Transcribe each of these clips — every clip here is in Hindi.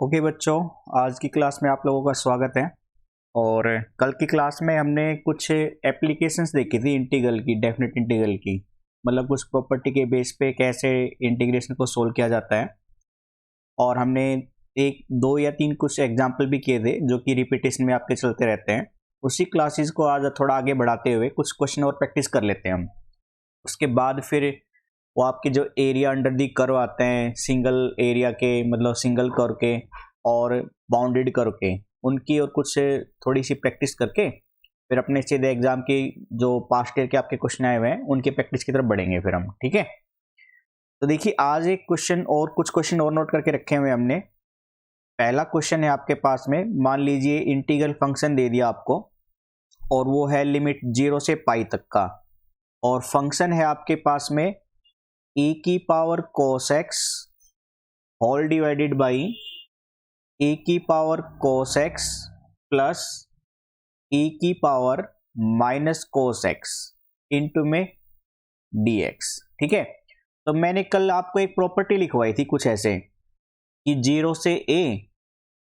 ओके बच्चों, आज की क्लास में आप लोगों का स्वागत है। और कल की क्लास में हमने कुछ एप्लीकेशंस देखी थी इंटीग्रल की, डेफिनेट इंटीग्रल की, मतलब कुछ प्रॉपर्टी के बेस पे कैसे इंटीग्रेशन को सोल्व किया जाता है। और हमने एक दो या तीन कुछ एग्जाम्पल भी किए थे जो कि रिपीटेशन में आपके चलते रहते हैं। उसी क्लासेस को आज थोड़ा आगे बढ़ाते हुए कुछ क्वेश्चन और प्रैक्टिस कर लेते हैं हम। उसके बाद फिर वो आपके जो एरिया अंडर दी कर्व आते हैं, सिंगल एरिया के, मतलब सिंगल कर्व के और बाउंडेड कर्व के, उनकी और कुछ थोड़ी सी प्रैक्टिस करके फिर अपने सीधे एग्जाम की जो पास्ट ईयर के आपके क्वेश्चन आए हुए हैं उनकी प्रैक्टिस की तरफ बढ़ेंगे फिर हम। ठीक है, तो देखिए आज एक क्वेश्चन और कुछ क्वेश्चन और नोट करके रखे हुए हमने। पहला क्वेश्चन है आपके पास में, मान लीजिए इंटीग्रल फंक्शन दे दिया आपको और वो है लिमिट 0 से पाई तक का, और फंक्शन है आपके पास में e की power cos x whole divided by e की power cos x plus e की power minus cos x into में dx। ठीक है, तो मैंने कल आपको एक प्रॉपर्टी लिखवाई थी कुछ ऐसे कि 0 से a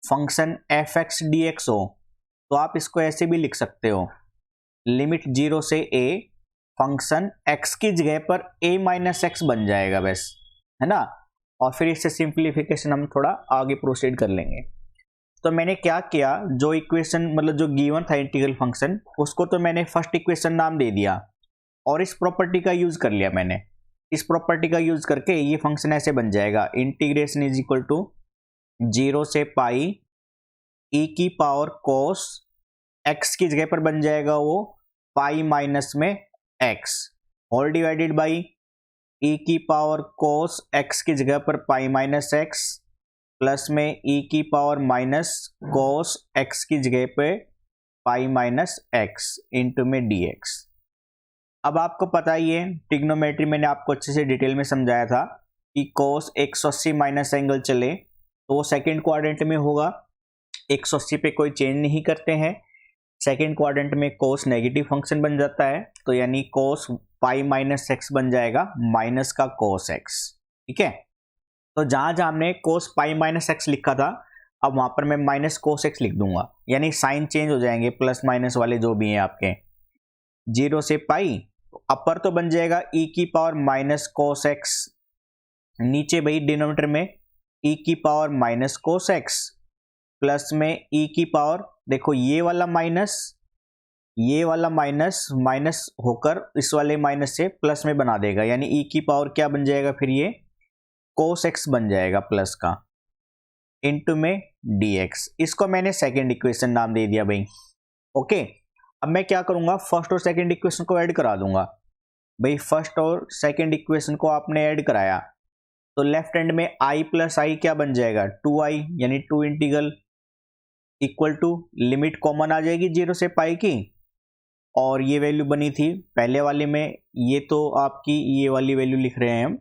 function F x D x हो, तो आप इसको ऐसे भी लिख सकते हो, लिमिट 0 से a फंक्शन x की जगह पर a माइनस एक्स बन जाएगा बस, है ना। और फिर इससे सिंप्लीफिकेशन हम थोड़ा आगे प्रोसीड कर लेंगे। तो मैंने क्या किया, जो इक्वेशन मतलब जो गिवन था इंटीग्रल फंक्शन, उसको तो मैंने फर्स्ट इक्वेशन नाम दे दिया और इस प्रॉपर्टी का यूज कर लिया मैंने। इस प्रॉपर्टी का यूज करके ये फंक्शन ऐसे बन जाएगा, इंटीग्रेशन इज इक्वल टू 0 से पाई e की पावर cos x की जगह पर बन जाएगा वो पाई माइनस में x whole divided by e की पावर cos x की जगह पर पाई माइनस x प्लस में e की पावर माइनस cos x की जगह पे पाई माइनस x इंटू में dx। अब आपको पता ही है, ट्रिग्नोमेट्री मैंने आपको अच्छे से डिटेल में समझाया था कि cos 180 माइनस एंगल चले तो वो सेकेंड क्वाड्रेंट में होगा, 180 पे कोई चेंज नहीं करते हैं। सेकेंड क्वाड्रेंट में cos नेगेटिव फंक्शन बन जाता है, तो यानी cos पाई माइनस एक्स बन जाएगा माइनस का cos x। ठीक है, तो जहां जहां हमने cos पाई माइनस एक्स लिखा था, अब वहां पर मैं माइनस cos x लिख दूंगा, यानी साइन चेंज हो जाएंगे, प्लस माइनस वाले जो भी हैं आपके। 0 से पाई अपर तो बन जाएगा e की पावर माइनस cos x, नीचे भाई डिनोमिनेटर में e की power minus cos x plus में e की पावर, देखो ये वाला माइनस माइनस होकर इस वाले माइनस से प्लस में बना देगा, यानी e की पावर क्या बन जाएगा फिर ये cos x बन जाएगा प्लस का, इंटू में dx। इसको मैंने सेकेंड इक्वेशन नाम दे दिया भाई। ओके, अब मैं क्या करूंगा, फर्स्ट और सेकेंड इक्वेशन को ऐड करा दूंगा भाई। फर्स्ट और सेकेंड इक्वेशन को आपने ऐड कराया तो लेफ्ट हैंड में i प्लस आई क्या बन जाएगा 2i, यानी 2 integral equal to limit common आ जाएगी 0 से पाई की, और ये वैल्यू बनी थी पहले वाले में, ये तो आपकी ये वाली वैल्यू लिख रहे हैं हम,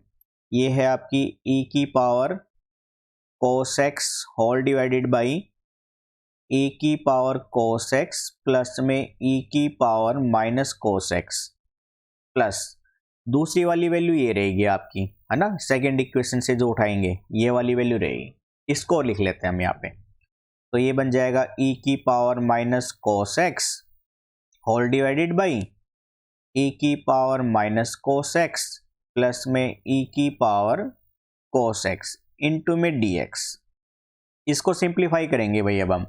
ये है आपकी e की power cos x whole divided by e की पावर cos x प्लस में e की power minus cos x plus दूसरी वाली वैल्यू ये रहेगी आपकी, है ना, सेकेंड इक्वेशन से जो उठाएंगे ये वाली वैल्यू रहेगी। इसको लिख लेते हैं हम यहाँ पे, तो ये बन जाएगा e की power minus cos x whole divided by e की power minus cos x plus में e की पावर cos x इंटू में dx। इसको सिंप्लीफाई करेंगे भाई अब हम,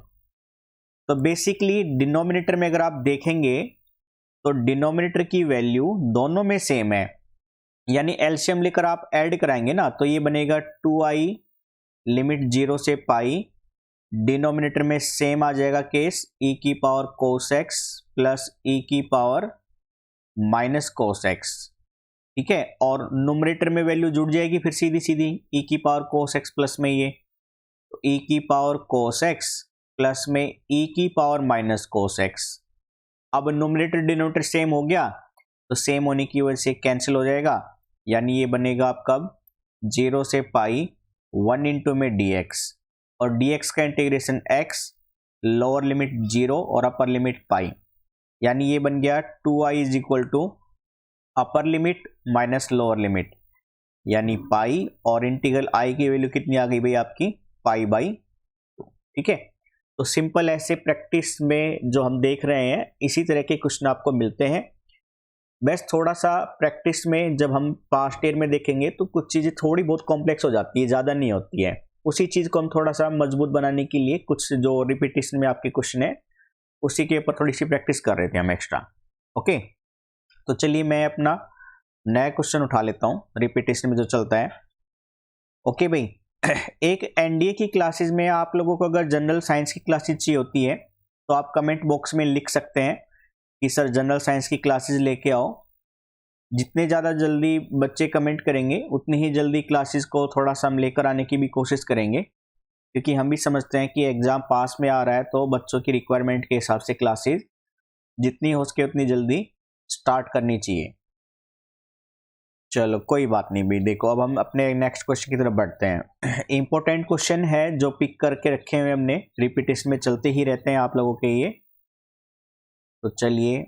तो बेसिकली डिनोमिनेटर में अगर आप देखेंगे तो डिनोमिनेटर की वैल्यू दोनों में सेम है, यानी एलसीएम लेकर आप ऐड कराएंगे ना, तो ये बनेगा 2i लिमिट 0 से पाई, डिनोमिनेटर में सेम आ जाएगा केस e की power cos x plus e की पावर माइनस cos x। ठीक है, और नुमरेटर में वैल्यू जुड़ जाएगी फिर सीधी सीधी e की पावर cos x प्लस में ये, तो e की पावर cos x प्लस में e की पावर माइनस cos x। अब नुमरेटर डिनोमिनेटर सेम हो गया, तो सेम होने की वजह से कैंसिल हो जाएगा, यानी ये बनेगा आपका 0 से पाई 1 इंटू में dx, और dx का इंटीग्रेशन x, लोअर लिमिट 0 और अपर लिमिट पाई, यानी ये बन गया 2i is equal to upper limit minus lower limit, यानी पाई, और इंटीग्रल i की वैल्यू कितनी आ गई भाई आपकी पाई बाई ठीक है। तो सिंपल ऐसे प्रैक्टिस में जो हम देख रहे हैं इसी तरह के क्वेश्चन आपको मिलते हैं। बस थोड़ा सा प्रैक्टिस में जब हम पास्ट ईयर में देखेंगे तो कुछ चीज़ें थोड़ी बहुत कॉम्प्लेक्स हो जाती है, ज़्यादा नहीं होती है। उसी चीज़ को हम थोड़ा सा मजबूत बनाने के लिए कुछ जो रिपीटिशन में आपके क्वेश्चन है उसी के ऊपर थोड़ी सी प्रैक्टिस कर रहे थे हम एक्स्ट्रा। ओके, तो चलिए मैं अपना नया क्वेश्चन उठा लेता हूँ रिपीटिशन में जो चलता है। ओके भाई, एक एनडीए की क्लासेस में आप लोगों को अगर जनरल साइंस की क्लासेस चाहिए होती है तो आप कमेंट बॉक्स में लिख सकते हैं कि सर जनरल साइंस की क्लासेस लेके आओ। जितने ज़्यादा जल्दी बच्चे कमेंट करेंगे उतनी ही जल्दी क्लासेस को थोड़ा सा हम लेकर आने की भी कोशिश करेंगे, क्योंकि हम भी समझते हैं कि एग्ज़ाम पास में आ रहा है तो बच्चों की रिक्वायरमेंट के हिसाब से क्लासेस जितनी हो सके उतनी जल्दी स्टार्ट करनी चाहिए। चलो कोई बात नहीं भाई, देखो अब हम अपने नेक्स्ट क्वेश्चन की तरफ बढ़ते हैं। इंपॉर्टेंट क्वेश्चन है जो पिक करके रखे हुए हमने, रिपीटिशन में चलते ही रहते हैं आप लोगों के ये। तो चलिए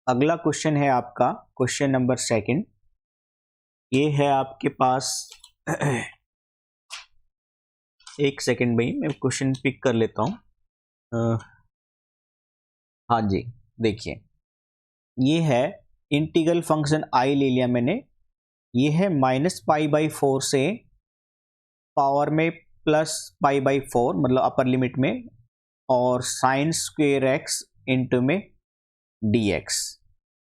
अगला क्वेश्चन है आपका क्वेश्चन नंबर 2। ये है आपके पास एक सेकेंड भाई, मैं क्वेश्चन पिक कर लेता हूँ। हाँ जी, देखिए ये है इंटीग्रल फंक्शन आई ले लिया मैंने। ये है -π/4 से पावर में +π/4 मतलब अपर लिमिट में, और साइन स्क्वेयर एक्स इंटू में dx।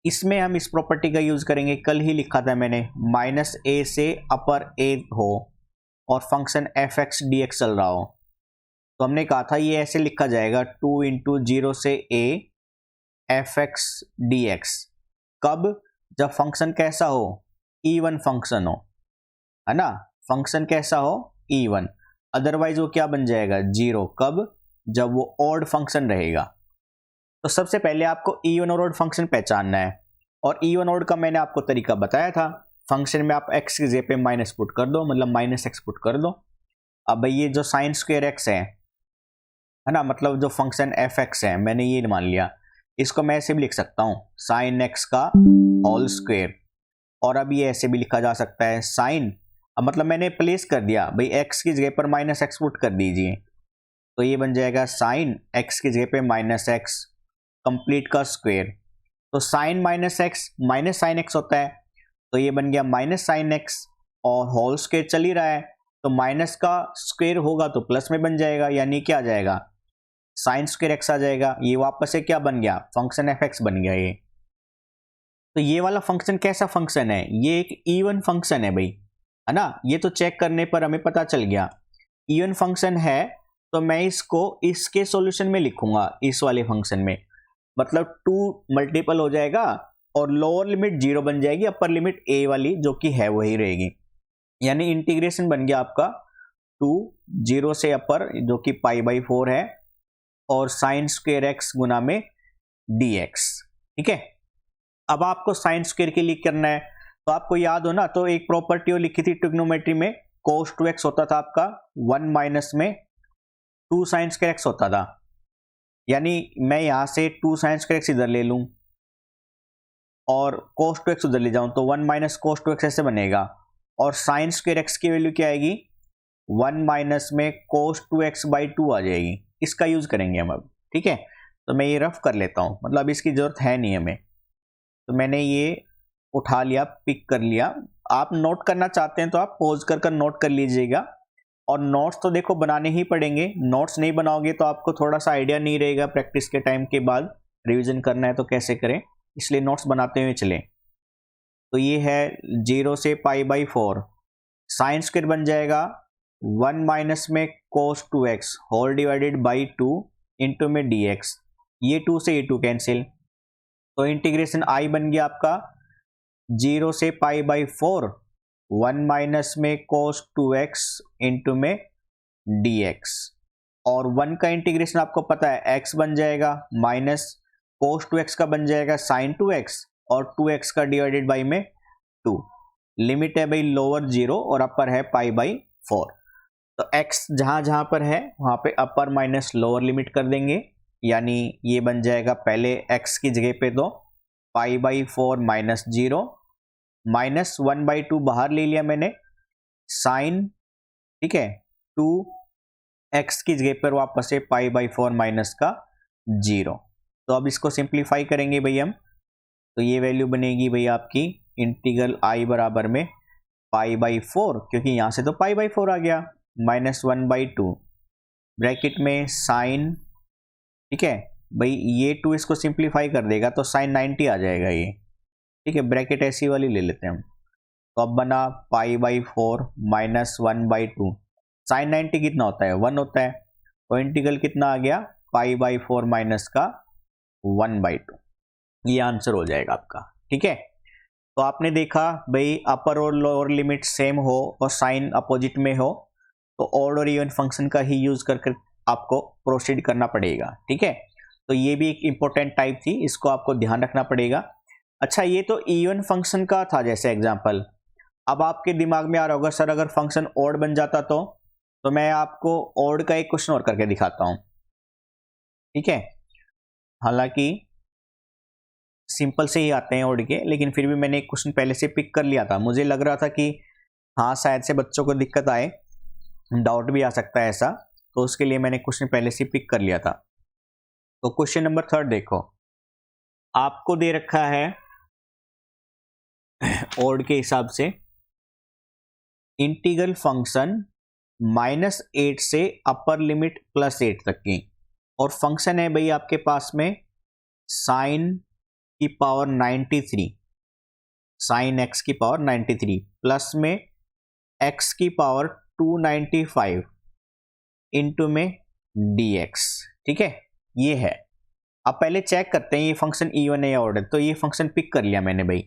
इसमें हम इस प्रॉपर्टी का यूज करेंगे, कल ही लिखा था मैंने, -a से अपर a हो और फंक्शन f(x) dx चल रहा हो। तो हमने कहा था ये ऐसे लिखा जाएगा 2 × 0 से a f(x) dx। कब? जब फंक्शन कैसा हो, इवन फंक्शन हो, है ना। फंक्शन कैसा हो, इवन, अदरवाइज वो क्या बन जाएगा, 0। कब? जब वो ऑड फंक्शन रहेगा। तो सबसे पहले आपको इवन और ऑड फंक्शन पहचानना है, और इवन ऑड का मैंने आपको तरीका बताया था। फंक्शन में आप x की जगह पे माइनस पुट कर दो, मतलब -x पुट कर दो। अब भाई ये जो साइन स्क्वेयर एक्स है ना, मतलब जो फंक्शन f(x) है, मैंने ये मान लिया, इसको मैं ऐसे भी लिख सकता हूँ साइन x का होल स्क्वेयर। और अब ये ऐसे भी लिखा जा सकता है साइन, अब मतलब मैंने प्लेस कर दिया भाई, x की जगह पर -x पुट कर दीजिए, तो ये बन जाएगा साइन x की जगह पे -x कंप्लीट का स्क्वेयर। तो sine -x minus sine x होता है, तो ये बन गया -sin x, और होल स्क्वेयर चल ही रहा है तो माइनस का स्क्वेयर होगा तो प्लस में बन जाएगा, यानी क्या आ जाएगा, साइन स्क्वेयर x आ जाएगा। ये वापस से क्या बन गया, फंक्शन f(x) बन गया ये। तो ये वाला फंक्शन कैसा फंक्शन है, ये एक इवन फंक्शन है भाई, है ना। ये तो चेक करने पर हमें पता चल गया इवन फंक्शन है। तो मैं इसको इसके सॉल्यूशन में लिखूंगा, इस वाले फंक्शन में, मतलब 2 मल्टीपल हो जाएगा और लोअर लिमिट 0 बन जाएगी, अपर लिमिट a वाली जो कि है वही रहेगी, यानी इंटीग्रेशन बन गया आपका 2 0 से अपर जो कि π/4 है, और साइन स्क्वेयर x गुना में dx। ठीक है, अब आपको साइन स्क्वेयर के लिए करना है, तो आपको याद हो ना, तो एक प्रॉपर्टी वो लिखी थी ट्रिग्नोमेट्री में, cos 2x होता था आपका 1 माइनस में 2 साइन स्क्वेयर x होता था। यानी मैं यहां से 2 साइन स्क्वेयर x इधर ले लूं और cos 2x उधर ले जाऊं, तो 1 माइनस cos 2x ऐसे बनेगा, और साइन स्क्वेयर x की वैल्यू क्या आएगी, 1 माइनस में cos 2x/2 आ जाएगी। इसका यूज करेंगे हम अब। ठीक है, तो मैं ये रफ कर लेता हूं, मतलब इसकी जरूरत है नहीं हमें, तो मैंने ये उठा लिया, पिक कर लिया। आप नोट करना चाहते हैं तो आप पॉज कर नोट कर लीजिएगा, और नोट्स तो देखो बनाने ही पड़ेंगे, नोट्स नहीं बनाओगे तो आपको थोड़ा सा आइडिया नहीं रहेगा, प्रैक्टिस के टाइम के बाद रिवीजन करना है तो कैसे करें, इसलिए नोट्स बनाते हुए चलें। तो ये है 0 से π/4, साइन स्क्वायर बन जाएगा 1 माइनस में cos 2x whole divided by 2 into में dx। ये 2 से ये 2 कैंसिल, तो इंटीग्रेशन आई बन गया आपका 0 से π/4 1 माइनस में cos 2x इंटू में dx, और 1 का इंटीग्रेशन आपको पता है x बन जाएगा माइनस cos 2x का बन जाएगा sin 2x, और 2x का डिवाइडेड बाई में 2। लिमिट है भाई लोअर 0 और अपर है π/4, तो x जहां जहां पर है वहां पे अपर माइनस लोअर लिमिट कर देंगे, यानी ये बन जाएगा पहले x की जगह पे तो π/4 माइनस 0 माइनस 1/2 बाहर ले लिया मैंने, साइन, ठीक है, 2 x की जगह पर वापस से पाई बाई 4 माइनस का 0। तो अब इसको सिंप्लीफाई करेंगे भाई हम, तो ये वैल्यू बनेगी भाई आपकी इंटीग्रल i बराबर में पाई बाई 4, क्योंकि यहाँ से तो पाई बाई 4 आ गया, माइनस 1/2 ब्रैकेट में साइन, ठीक है भाई ये 2 इसको सिंप्लीफाई कर देगा तो साइन 90 आ जाएगा ये, ठीक है, ब्रैकेट ऐसी वाली ले लेते हैं हम। तो अब बना पाई बाई 4 माइनस 1/2, साइन 90 कितना होता है 1 होता है, तो इंटीग्रल कितना आ गया पाई बाई 4 माइनस का 1/2, ये आंसर हो जाएगा आपका। ठीक है, तो आपने देखा भाई अपर और लोअर लिमिट सेम हो और साइन अपोजिट में हो तो ऑड और इवन फंक्शन का ही यूज करके आपको प्रोसीड करना पड़ेगा। ठीक है, तो ये भी एक इंपॉर्टेंट टाइप थी, इसको आपको ध्यान रखना पड़ेगा। अच्छा, ये तो इवन फंक्शन का था जैसे एग्जांपल। अब आपके दिमाग में आ रहा होगा सर अगर फंक्शन ऑड बन जाता तो मैं आपको ऑड का एक क्वेश्चन और करके दिखाता हूं। ठीक है, हालांकि सिंपल से ही आते हैं ऑड के, लेकिन फिर भी मैंने एक क्वेश्चन पहले से पिक कर लिया था, मुझे लग रहा था कि हाँ शायद से बच्चों को दिक्कत आए, डाउट भी आ सकता है ऐसा, तो उसके लिए मैंने क्वेश्चन पहले से पिक कर लिया था। तो क्वेश्चन नंबर 3 देखो, आपको दे रखा है ऑड के हिसाब से इंटीग्रल फंक्शन -8 से अपर लिमिट +8 तक की, और फंक्शन है भाई आपके पास में साइन की पावर 93, साइन x की पावर 93 प्लस में x की पावर 295 इंटू में dx। ठीक है, ये है। अब पहले चेक करते हैं ये फंक्शन इवन है या ऑड है। तो ये फंक्शन पिक कर लिया मैंने भाई,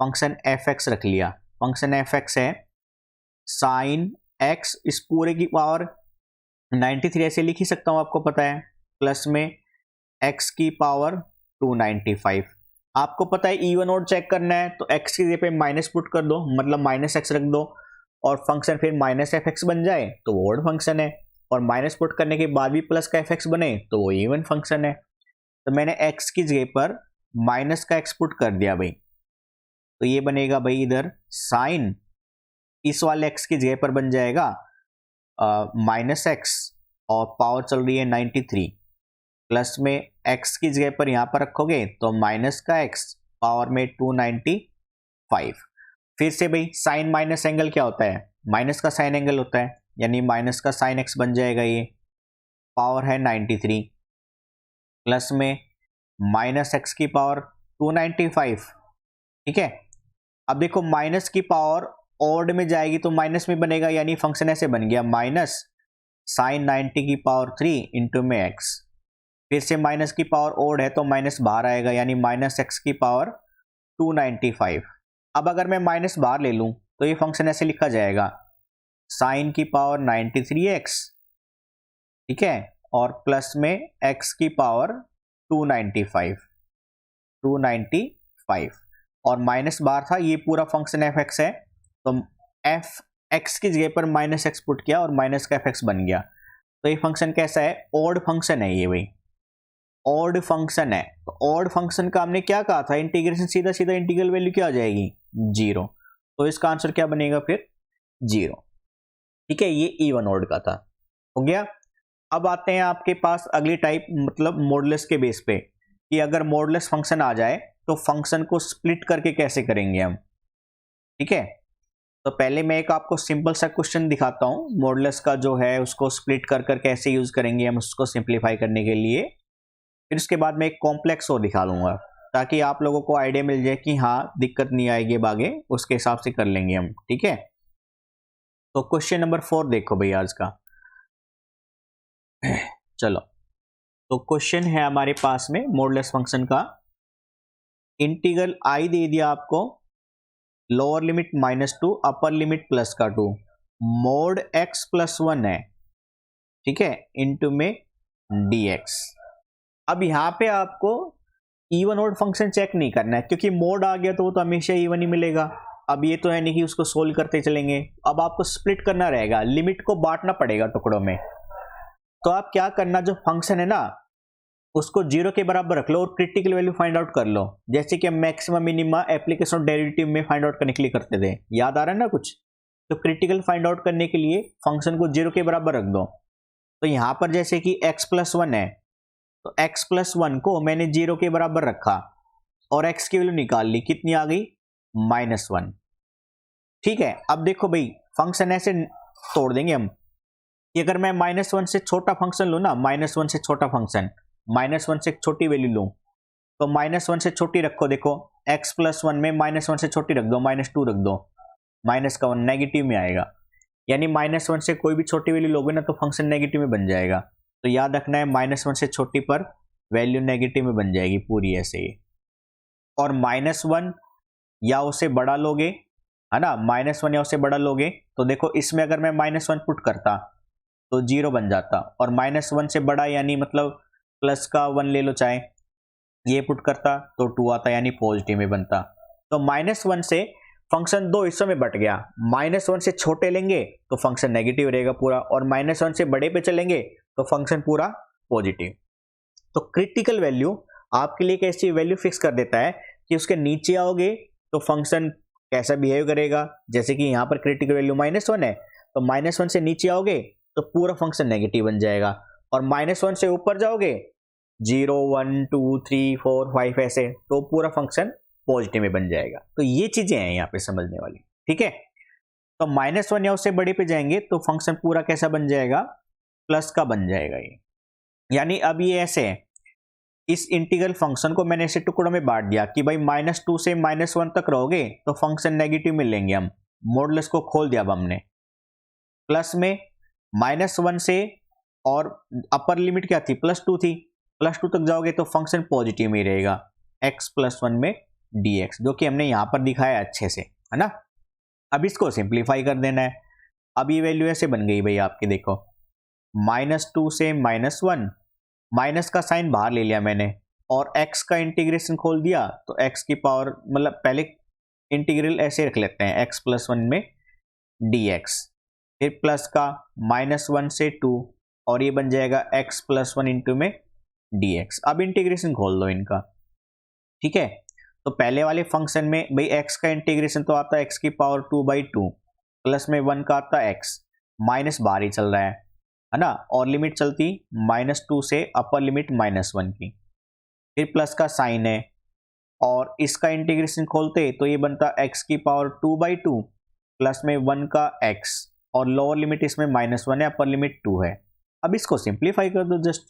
फंक्शन fx रख लिया, फंक्शन fx है साइन x, इस पूरे की पावर 93 ऐसे लिख ही सकता हूं आपको पता है, प्लस में x की पावर 295। आपको पता है इवन ऑड चेक करना है तो x की जगह पे माइनस पुट कर दो, मतलब माइनस x रख दो, और फंक्शन फिर माइनस fx बन जाए तो वो ऑड फंक्शन है, और माइनस पुट करने के बाद भी प्लस का fx बने तो वो इवन फंक्शन है। तो मैंने x की जगह पर माइनस का x पुट कर दिया भाई, तो ये बनेगा भाई इधर साइन, इस वाले x की जगह पर बन जाएगा -x, और पावर चल रही है 93, प्लस में x की जगह पर यहां पर रखोगे तो माइनस का x, पावर में 295। फिर से भाई साइन माइनस एंगल क्या होता है, माइनस का साइन एंगल होता है, यानी माइनस का साइन x बन जाएगा, ये पावर है 93, प्लस में माइनस x की पावर 295। ठीक है, अब देखो माइनस की पावर ऑड में जाएगी तो माइनस में बनेगा, यानी फंक्शन ऐसे बन गया माइनस साइन 90 की पावर 3 इंटू में x, फिर से माइनस की पावर ऑड है तो माइनस बाहर आएगा, यानी माइनस x की पावर 295। अब अगर मैं माइनस बाहर ले लूं तो ये फंक्शन ऐसे लिखा जाएगा साइन की पावर 93x, ठीक है, और प्लस में x की पावर 295, और माइनस बाहर था, ये पूरा फंक्शन fx है, तो fx की जगह पर माइनस x पुट किया और माइनस का fx बन गया। तो ये फंक्शन कैसा है, ऑड फंक्शन है ये भाई, ऑड फंक्शन है। तो ऑड फंक्शन का हमने क्या कहा था, इंटीग्रेशन सीधा सीधा इंटीग्रल वैल्यू क्या आ जाएगी 0, तो इसका आंसर क्या बनेगा फिर 0। ठीक है, ये इवन ऑड का था, हो गया। अब आते हैं आपके पास अगली टाइप, मतलब मॉडुलस के बेस पे, कि अगर मॉडुलस फंक्शन आ जाए तो फंक्शन को स्प्लिट करके कैसे करेंगे हम। ठीक है, तो पहले मैं एक आपको सिंपल सा क्वेश्चन दिखाता हूं, मॉडुलस का जो है उसको स्प्लिट कर कर कैसे यूज करेंगे हम उसको सिंप्लीफाई करने के लिए। फिर उसके बाद मैं एक कॉम्प्लेक्स और दिखा दूंगा ताकि आप लोगों को आइडिया मिल जाए कि हाँ दिक्कत नहीं आएगी, आगे उसके हिसाब से कर लेंगे हम। ठीक है, तो क्वेश्चन नंबर 4 देखो भाई आज का। चलो, तो क्वेश्चन है हमारे पास में मॉडुलस फंक्शन का, इंटीग्रल i दे दिया आपको, lower limit -2 upper limit +2, mode x + 1 है, ठीक है, इंटू में dx। अब यहां पे आपको इवन ऑड फंक्शन चेक नहीं करना है, क्योंकि मोड आ गया तो वो तो हमेशा इवन ही मिलेगा। अब ये तो है नहीं कि उसको सोल्व करते चलेंगे, अब आपको स्प्लिट करना रहेगा, लिमिट को बांटना पड़ेगा टुकड़ों में। तो आप क्या करना, जो फंक्शन है ना उसको 0 के बराबर रख लो और क्रिटिकल वैल्यू फाइंड आउट कर लो, जैसे कि हम मैक्सिमम मिनिमा एप्लीकेशन डेरिवेटिव में फाइंड आउट करने के लिए करते थे, याद आ रहा है ना कुछ। तो क्रिटिकल फाइंड आउट करने के लिए फंक्शन को 0 के बराबर रख दो, तो यहाँ पर जैसे कि x+1 है, तो x+1 को मैंने 0 के बराबर रखा और x की वैल्यू निकाल ली, कितनी आ गई? -1। ठीक है, अब देखो भाई फंक्शन ऐसे तोड़ देंगे हम कि अगर मैं -1 से छोटा फंक्शन लूँ ना, -1 से छोटा फंक्शन, -1 से एक छोटी वैल्यू लूँ, तो -1 से छोटी रखो, देखो x+1 में -1 से छोटी रख दो, -2 रख दो, माइनस का 1 नेगेटिव में आएगा, यानी -1 से कोई भी छोटी वैल्यू लोगे ना तो फंक्शन नेगेटिव में बन जाएगा। तो याद रखना है -1 से छोटी पर वैल्यू नेगेटिव में बन जाएगी पूरी ऐसे ही। और -1 या उससे बड़ा लोगे, है ना, -1 या उससे बड़ा लोगे तो देखो इसमें अगर मैं -1 पुट करता तो 0 बन जाता, और -1 से बड़ा यानी मतलब प्लस का 1 ले लो चाहे, ये पुट करता तो 2 आता यानी पॉजिटिव में बनता। तो -1 से फंक्शन दो हिस्सों में बट गया, -1 से छोटे लेंगे तो फंक्शन नेगेटिव रहेगा पूरा, और -1 से बड़े पे चलेंगे तो फंक्शन पूरा पॉजिटिव। तो क्रिटिकल वैल्यू आपके लिए कैसी वैल्यू फिक्स कर देता है कि उसके नीचे आओगे तो फंक्शन कैसा बिहेव करेगा। जैसे कि यहाँ पर क्रिटिकल वैल्यू -1 है, तो -1 से नीचे आओगे तो पूरा फंक्शन नेगेटिव बन जाएगा, और -1 से ऊपर जाओगे 0 1 2 3 4 5 ऐसे, तो पूरा फंक्शन पॉजिटिव में बन जाएगा। तो ये चीजें हैं यहाँ पे समझने वाली, ठीक है। तो -1 या उससे बड़े पे जाएंगे तो फंक्शन पूरा कैसा बन जाएगा? प्लस का बन जाएगा ये। यानी अब ये ऐसे है, इस इंटीग्रल फंक्शन को मैंने ऐसे टुकड़ों में बांट दिया कि भाई -2 से -1 तक रहोगे तो फंक्शन नेगेटिव में लेंगे हम, मॉडुलस को खोल दिया अब हमने। प्लस में -1 से, और अपर लिमिट क्या थी? +2 थी, +2 तक जाओगे तो फंक्शन पॉजिटिव में ही रहेगा, x+1 में dx, जो कि हमने यहां पर दिखाया अच्छे से, है ना। अब इसको सिंप्लीफाई कर देना है। अब ये वैल्यू ऐसे बन गई भाई आपकी, देखो -2 से -1, माइनस का साइन बाहर ले लिया मैंने, और x का इंटीग्रेशन खोल दिया तो x की पावर, मतलब पहले इंटीग्रल ऐसे रख लेते हैं x+1 में dx, फिर प्लस का -1 से 2, और ये बन जाएगा x+1 इंटू में dx। अब इंटीग्रेशन खोल दो इनका, ठीक है। तो पहले वाले फंक्शन में भाई x का इंटीग्रेशन तो आता है x की पावर 2/2, प्लस में 1 का आता x, माइनस बाहर ही चल रहा है ना, और लिमिट चलती -2 से अपर लिमिट -1 की, फिर प्लस का साइन है, और इसका इंटीग्रेशन खोलते तो ये बनता x की पावर 2/2 प्लस में 1 का x, और लोअर लिमिट इसमें -1 है, अपर लिमिट 2 है। अब इसको सिंप्लीफाई कर दो जस्ट,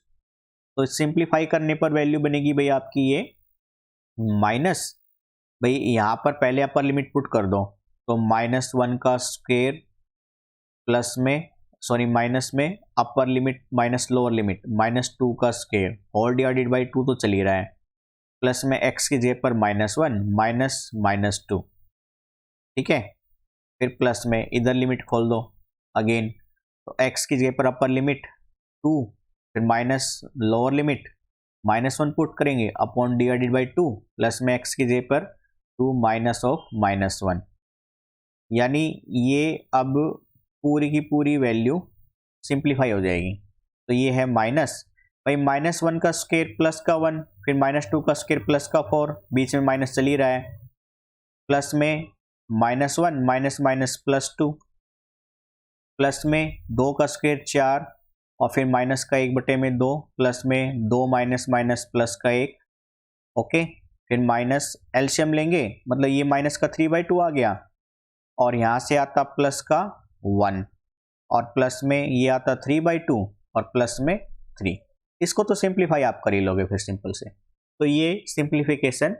तो सिंप्लीफाई करने पर वैल्यू बनेगी भाई आपकी ये माइनस, भाई यहाँ पर पहले अपर लिमिट पुट कर दो तो -1 का स्क्वायर प्लस में, सॉरी माइनस में अपर लिमिट माइनस लोअर लिमिट -2 का स्क्वायर होल डिवाइडेड बाई 2 तो चल ही रहा है, प्लस में x की जगह पर -1 -2, ठीक है। फिर प्लस में इधर लिमिट खोल दो अगेन, तो x की जगह पर अपर लिमिट 2, फिर माइनस लोअर लिमिट -1 पुट करेंगे अपॉन डिवाइडेड बाई 2, प्लस में x की जगह पर 2 माइनस ऑफ -1, यानी ये अब पूरी की पूरी वैल्यू सिंप्लीफाई हो जाएगी। तो ये है माइनस, भाई -1 का स्क्वायर प्लस का 1, फिर -2 का स्क्वायर प्लस का 4, बीच में माइनस चल ही रहा है, प्लस में -1 माइनस माइनस +2, प्लस में 2 का स्क्वायर 4, और फिर माइनस का 1/2, प्लस में 2 माइनस माइनस प्लस का 1, ओके। फिर माइनस एलसीएम लेंगे, मतलब ये माइनस का 3/2 आ गया, और यहाँ से आता प्लस का 1, और प्लस में ये आता 3/2, और प्लस में 3। इसको तो सिंप्लीफाई आप कर ही लोगे फिर सिंपल से। तो ये सिंप्लीफिकेशन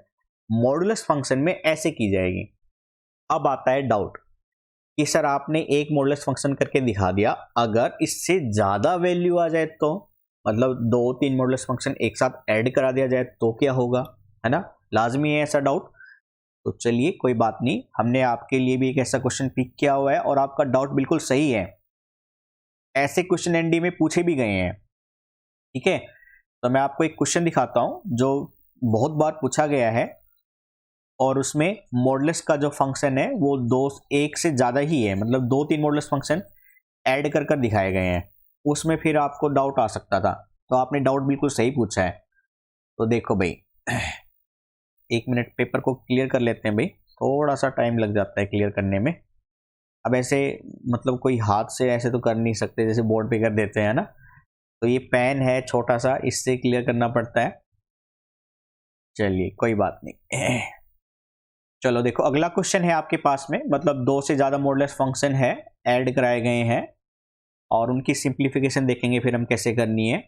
मॉडुलस फंक्शन में ऐसे की जाएगी। अब आता है डाउट कि सर आपने एक मॉडुलस फंक्शन करके दिखा दिया, अगर इससे ज़्यादा वैल्यू आ जाए तो, मतलब 2-3 मॉडुलस फंक्शन एक साथ ऐड करा दिया जाए तो क्या होगा, है ना, लाजमी है ऐसा डाउट। तो चलिए कोई बात नहीं, हमने आपके लिए भी एक ऐसा क्वेश्चन पिक किया हुआ है, और आपका डाउट बिल्कुल सही है, ऐसे क्वेश्चन एनडी में पूछे भी गए हैं, ठीक है। तो मैं आपको एक क्वेश्चन दिखाता हूं जो बहुत बार पूछा गया है, और उसमें मॉडुलस का जो फंक्शन है वो एक से ज़्यादा ही है, मतलब 2-3 मॉडुलस फंक्शन ऐड कर कर दिखाए गए हैं, उसमें फिर आपको डाउट आ सकता था। तो आपने डाउट बिल्कुल सही पूछा है। तो देखो भाई, 1 मिनट पेपर को क्लियर कर लेते हैं भाई, थोड़ा सा टाइम लग जाता है क्लियर करने में। अब ऐसे मतलब कोई हाथ से ऐसे तो कर नहीं सकते जैसे बोर्ड पे कर देते हैं ना, तो ये पेन है छोटा सा, इससे क्लियर करना पड़ता है। चलिए कोई बात नहीं। चलो देखो अगला क्वेश्चन है आपके पास में, मतलब 2 से ज़्यादा मॉडुलस फंक्शन है, ऐड कराए गए हैं और उनकी सिंप्लीफिकेशन देखेंगे फिर हम कैसे करनी है।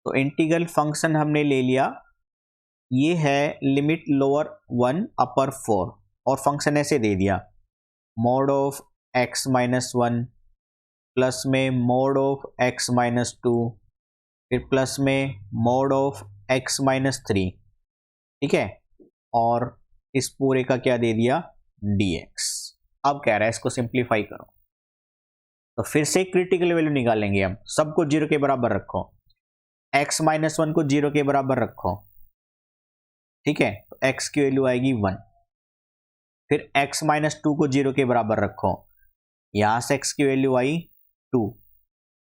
तो इंटीग्रल फंक्शन हमने ले लिया, ये है लिमिट लोअर 1 अपर 4 और फंक्शन ऐसे दे दिया mode of x minus 1 plus में मोड ऑफ x माइनस 2 फिर प्लस में मोड ऑफ x माइनस 3, ठीक है, और इस पूरे का क्या दे दिया dx। अब कह रहा है इसको सिंप्लीफाई करो, तो फिर से क्रिटिकल वैल्यू निकालेंगे हम, सबको 0 के बराबर रखो, x माइनस 1 को 0 के बराबर रखो, ठीक है, तो x की वैल्यू आएगी 1। फिर x माइनस 2 को 0 के बराबर रखो, यहां से x की वैल्यू आई 2।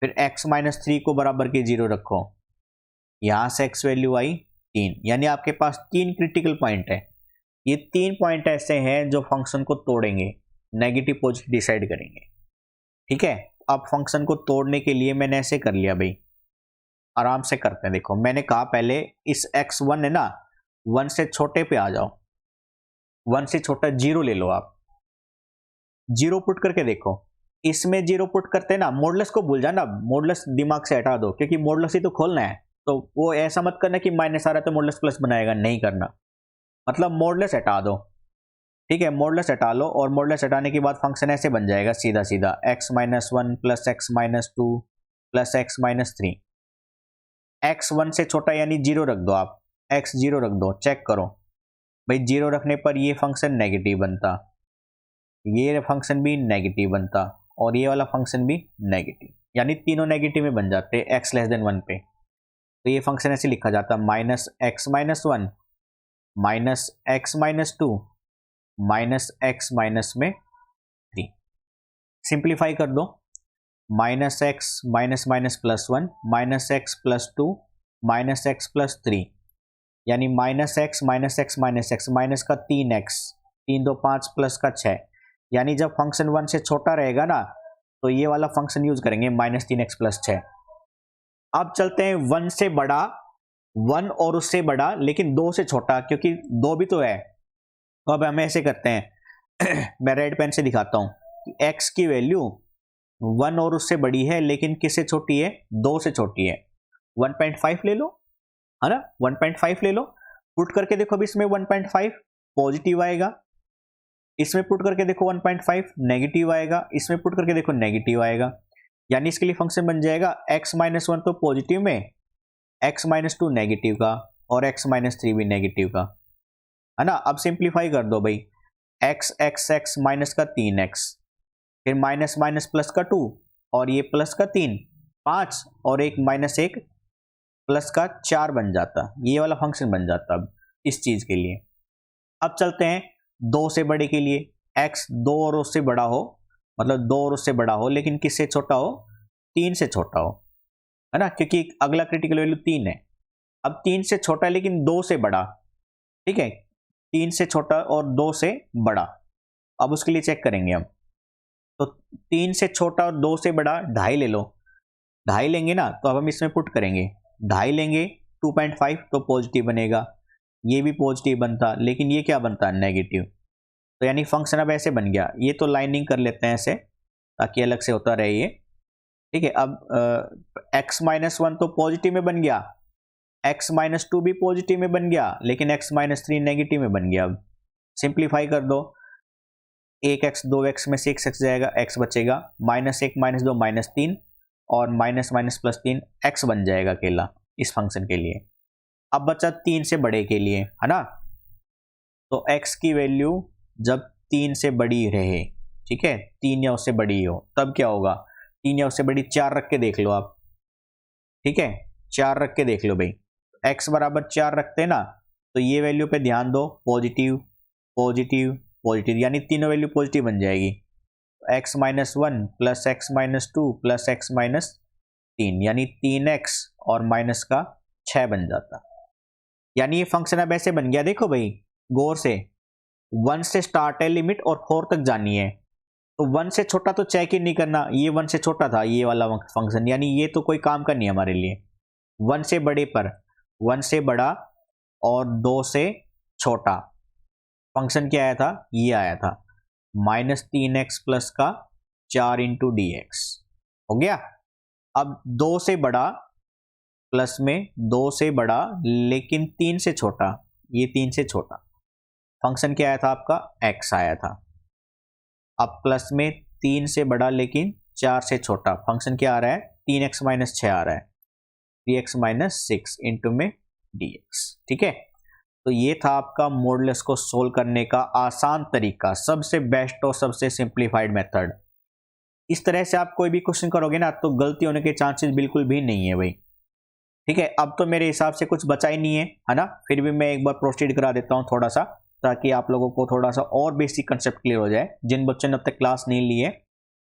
फिर x माइनस 3 को बराबर के 0 रखो, यहां से x वैल्यू आई 3। यानी आपके पास 3 क्रिटिकल पॉइंट है। ये 3 पॉइंट ऐसे हैं जो फंक्शन को तोड़ेंगे, नेगेटिव पॉजिटिव डिसाइड करेंगे, ठीक है। अब फंक्शन को तोड़ने के लिए मैंने ऐसे कर लिया भाई, आराम से करते हैं। देखो मैंने कहा पहले इस x1 है ना, 1 से छोटे पे आ जाओ, 1 से छोटा 0 ले लो आप, 0 पुट करके देखो, इसमें 0 पुट करते ना, मॉडुलस को भूल जाना, मॉडुलस दिमाग से हटा दो, क्योंकि मॉडुलस ही तो खोलना है। तो वो ऐसा मत करना कि माइनस आ रहा है तो मॉडुलस प्लस बनाएगा, नहीं करना, मतलब मॉडुलस हटा दो, ठीक है, मॉडुलस हटा लो। और मॉडुलस हटाने के बाद फंक्शन ऐसे बन जाएगा सीधा सीधा x minus 1 plus x minus 2 plus x minus 3। x 1 से छोटा यानी 0 रख दो आप, x 0 रख दो, चेक करो भाई, 0 रखने पर ये फंक्शन नेगेटिव बनता, ये फंक्शन भी नेगेटिव बनता और ये वाला फंक्शन भी नेगेटिव, यानी तीनों नेगेटिव में बन जाते x लेस देन 1 पे। तो ये फंक्शन ऐसे लिखा जाता minus x minus 1 minus x minus 2 minus x minus में 3। सिंप्लीफाई कर दो, minus x minus minus plus 1 minus x plus 2 minus x plus 3, यानी minus x minus x minus x, minus का 3x, 3 2 5 प्लस का 6, यानी जब फंक्शन 1 से छोटा रहेगा ना तो ये वाला फंक्शन यूज करेंगे माइनस 3x प्लस 6। अब चलते हैं 1 से बड़ा, 1 और उससे बड़ा लेकिन 2 से छोटा, क्योंकि 2 भी तो है। तो अब हम ऐसे करते हैं मैं रेड पेन से दिखाता हूं कि x की वैल्यू 1 और उससे बड़ी है लेकिन किससे छोटी है, 2 से छोटी है। 1.5 ले लो, है ना, 1.5 ले लो, पुट करके देखो, अभी इसमें 1.5 पॉजिटिव आएगा, इसमें पुट करके देखो 1.5 नेगेटिव आएगा, इसमें पुट करके देखो नेगेटिव आएगा, यानी इसके लिए फंक्शन बन जाएगा x माइनस 1 तो पॉजिटिव में, x माइनस 2 नेगेटिव का और x माइनस 3 भी नेगेटिव का, है ना। अब सिंप्लीफाई कर दो भाई, x x x माइनस का 3x, फिर माइनस माइनस प्लस का 2 और ये प्लस का 3 5 और एक माइनस 1 प्लस का 4 बन जाता, ये वाला फंक्शन बन जाता अब इस चीज के लिए। अब चलते हैं 2 से बड़े के लिए, x 2 और उससे बड़ा हो, मतलब 2 और उससे बड़ा हो लेकिन किससे छोटा हो, 3 से छोटा हो, है ना, क्योंकि अगला क्रिटिकल वैल्यू 3 है। अब 3 से छोटा लेकिन 2 से बड़ा, ठीक है, 3 से छोटा और 2 से बड़ा, अब उसके लिए चेक करेंगे हम। तो 3 से छोटा और 2 से बड़ा 2.5 ले लो, 2.5 लेंगे ना तो अब हम इसमें पुट करेंगे, 2.5 लेंगे 2.5 तो पॉजिटिव बनेगा, ये भी पॉजिटिव बनता लेकिन ये क्या बनता नेगेटिव। तो यानी फंक्शन अब ऐसे बन गया, ये तो लाइनिंग कर लेते हैं ऐसे ताकि अलग से होता रहे ये, ठीक है। अब x माइनस 1 तो पॉजिटिव में बन गया, x माइनस 2 भी पॉजिटिव में बन गया लेकिन x माइनस 3 नेगेटिव में बन गया। अब सिंप्लीफाई कर दो, 1x 2x में से 6x जाएगा, x बचेगा, माइनस 1 माइनस 2 माइनस 3 और माइनस माइनस प्लस 3 x बन जाएगा अकेला इस फंक्शन के लिए। अब बचा 3 से बड़े के लिए, है ना, तो x की वैल्यू जब 3 से बड़ी रहे, ठीक है, 3 या उससे बड़ी हो, तब क्या होगा, 3 या उससे बड़ी 4 रख के देख लो आप, ठीक है, 4 रख के देख लो भाई, x बराबर 4 रखते ना तो ये वैल्यू पे ध्यान दो, पॉजिटिव पॉजिटिव पॉजिटिव, यानी तीनों वैल्यू पॉजिटिव बन जाएगी। x minus 1 plus x minus 2 plus x minus 3, यानी 3x और माइनस का 6 बन जाता, यानी ये फंक्शन अब ऐसे बन गया। देखो भाई गौर से, 1 से स्टार्ट है लिमिट और 4 तक जानी है, तो 1 से छोटा तो चेक ही नहीं करना, ये 1 से छोटा था ये वाला फंक्शन, यानी ये तो कोई काम का नहीं है हमारे लिए। 1 से बड़े पर 1 से बड़ा और 2 से छोटा फंक्शन क्या आया था, ये आया था -3x प्लस का 4 इंटू dx हो गया। अब 2 से बड़ा प्लस में 2 से बड़ा लेकिन 3 से छोटा, ये 3 से छोटा फंक्शन क्या आया था आपका, x आया था। अब प्लस में 3 से बड़ा लेकिन 4 से छोटा फंक्शन क्या आ रहा है, 3x माइनस 6 आ रहा है, 3x माइनस 6 इंटू में dx। ठीक है, तो ये था आपका मॉडुलस को सोल्व करने का आसान तरीका, सबसे बेस्ट और सबसे सिंप्लीफाइड मेथड। इस तरह से आप कोई भी क्वेश्चन करोगे ना तो गलती होने के चांसेस बिल्कुल भी नहीं है भाई। ठीक है, अब तो मेरे हिसाब से कुछ बचा ही नहीं है ना, फिर भी मैं एक बार प्रोसीड करा देता हूँ थोड़ा सा, ताकि आप लोगों को थोड़ा सा और बेसिक कंसेप्ट क्लियर हो जाए। जिन बच्चों ने अब तक क्लास नहीं ली है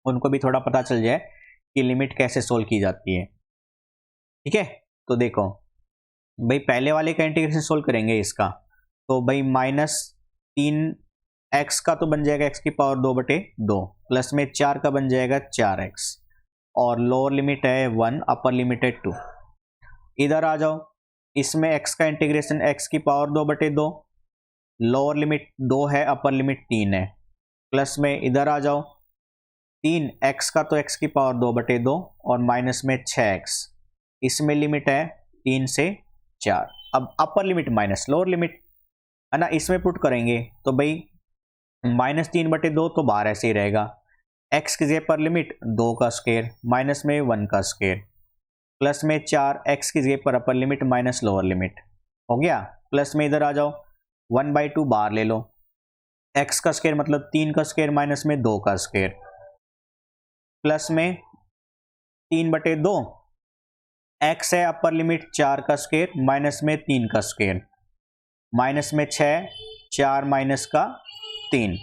उनको भी थोड़ा पता चल जाए कि लिमिट कैसे सोल्व की जाती है। ठीक है, तो देखो भाई पहले वाले का इंटीग्रेशन सोल्व करेंगे इसका, तो भाई -3x का तो बन जाएगा x की पावर 2/2 प्लस में 4 का बन जाएगा 4x और लोअर लिमिट है 1, अपर लिमिट है 2। इधर आ जाओ, इसमें x का इंटीग्रेशन x की पावर 2/2, लोअर लिमिट 2 है, अपर लिमिट 3 है, प्लस में इधर आ जाओ 3x का तो x की पावर 2/2 और माइनस में 6x, इसमें लिमिट है 3 से 4। अब अपर लिमिट माइनस लोअर लिमिट है ना, इसमें पुट करेंगे तो भाई -3/2 तो बाहर ऐसे ही रहेगा, x की जगह पर लिमिट 2 का स्क्वायर माइनस में 1 का स्क्वायर प्लस में 4 x की जगह पर अपर लिमिट माइनस लोअर लिमिट हो गया। प्लस में इधर आ जाओ 1/2 बाहर ले लो, x का स्क्वायर मतलब 3 का स्क्वायर माइनस में 2 का स्क्वायर प्लस में 3/2, x है अपर लिमिट 4 का स्क्वायर माइनस में 3 का स्क्वायर माइनस में 6, 4 माइनस का 3,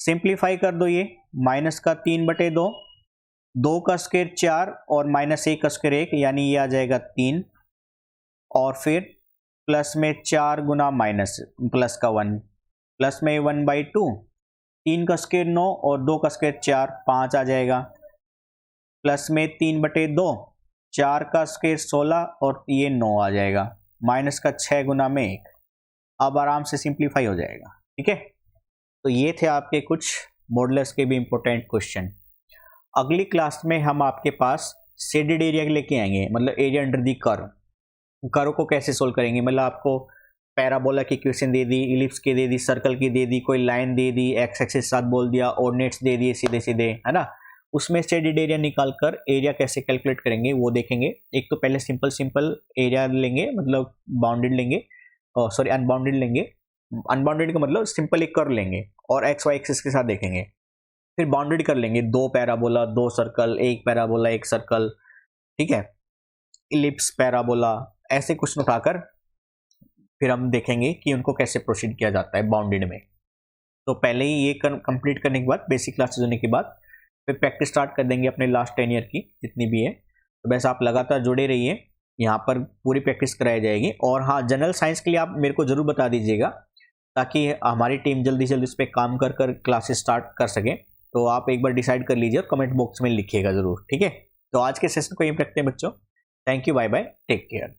सिंप्लीफाई कर दो ये, माइनस का 3/2, 2 का स्क्वायर 4 और माइनस 1 का स्क्वायर 1, यानी ये आ जाएगा 3 और फिर प्लस में 4 गुना माइनस प्लस का 1 प्लस में 1/2, 3 का स्क्वायर 9 और 2 का स्क्वायर 4, 5 आ जाएगा प्लस में 3/2, 4 का स्क्वायर 16 और ये 9 आ जाएगा माइनस का 6 गुना में 1। अब आराम से सिंप्लीफाई हो जाएगा। ठीक है, तो ये थे आपके कुछ मॉडुलस के भी इंपॉर्टेंट क्वेश्चन। अगली क्लास में हम आपके पास शेडेड एरिया लेके आएंगे, मतलब एरिया अंडर दी कर्व को कैसे सोल्व करेंगे। मतलब आपको पैराबोला की इक्वेशन दे दी, इलिप्स की दे दी, सर्कल की दे दी, कोई लाइन दे दी, एक्स एक्सिस साथ बोल दिया, ऑर्डिनेट्स दे दिए सीधे सीधे, है ना, उसमें शेडेड एरिया निकाल कर एरिया कैसे कैलकुलेट करेंगे वो देखेंगे। एक तो पहले सिंपल एरिया लेंगे, मतलब बाउंडेड लेंगे, सॉरी अनबाउंडेड लेंगे, अनबाउंडेड का मतलब सिंपल एक कर्व लेंगे और एक्स वाई एक्सिस के साथ देखेंगे, फिर बाउंडेड कर लेंगे, 2 पैराबोला 2 सर्कल, 1 पैराबोला 1 सर्कल, ठीक है, इलिप्स पैराबोला, ऐसे क्वेश्चन उठाकर फिर हम देखेंगे कि उनको कैसे प्रोसीड किया जाता है बाउंडेड में। तो पहले ही ये कंप्लीट करने के बाद, बेसिक क्लासेस होने के बाद फिर प्रैक्टिस स्टार्ट कर देंगे अपने लास्ट 10 ईयर की जितनी भी है। तो वैसे आप लगातार जुड़े रहिए, यहाँ पर पूरी प्रैक्टिस कराई जाएगी। और हाँ, जनरल साइंस के लिए आप मेरे को ज़रूर बता दीजिएगा ताकि हमारी टीम जल्दी जल्दी इस पर काम कर कर क्लासेस स्टार्ट कर सके। तो आप एक बार डिसाइड कर लीजिए और कमेंट बॉक्स में लिखिएगा ज़रूर। ठीक है, तो आज के सेशन को यहीं रखते हैं बच्चों। Thank you, bye bye, take care.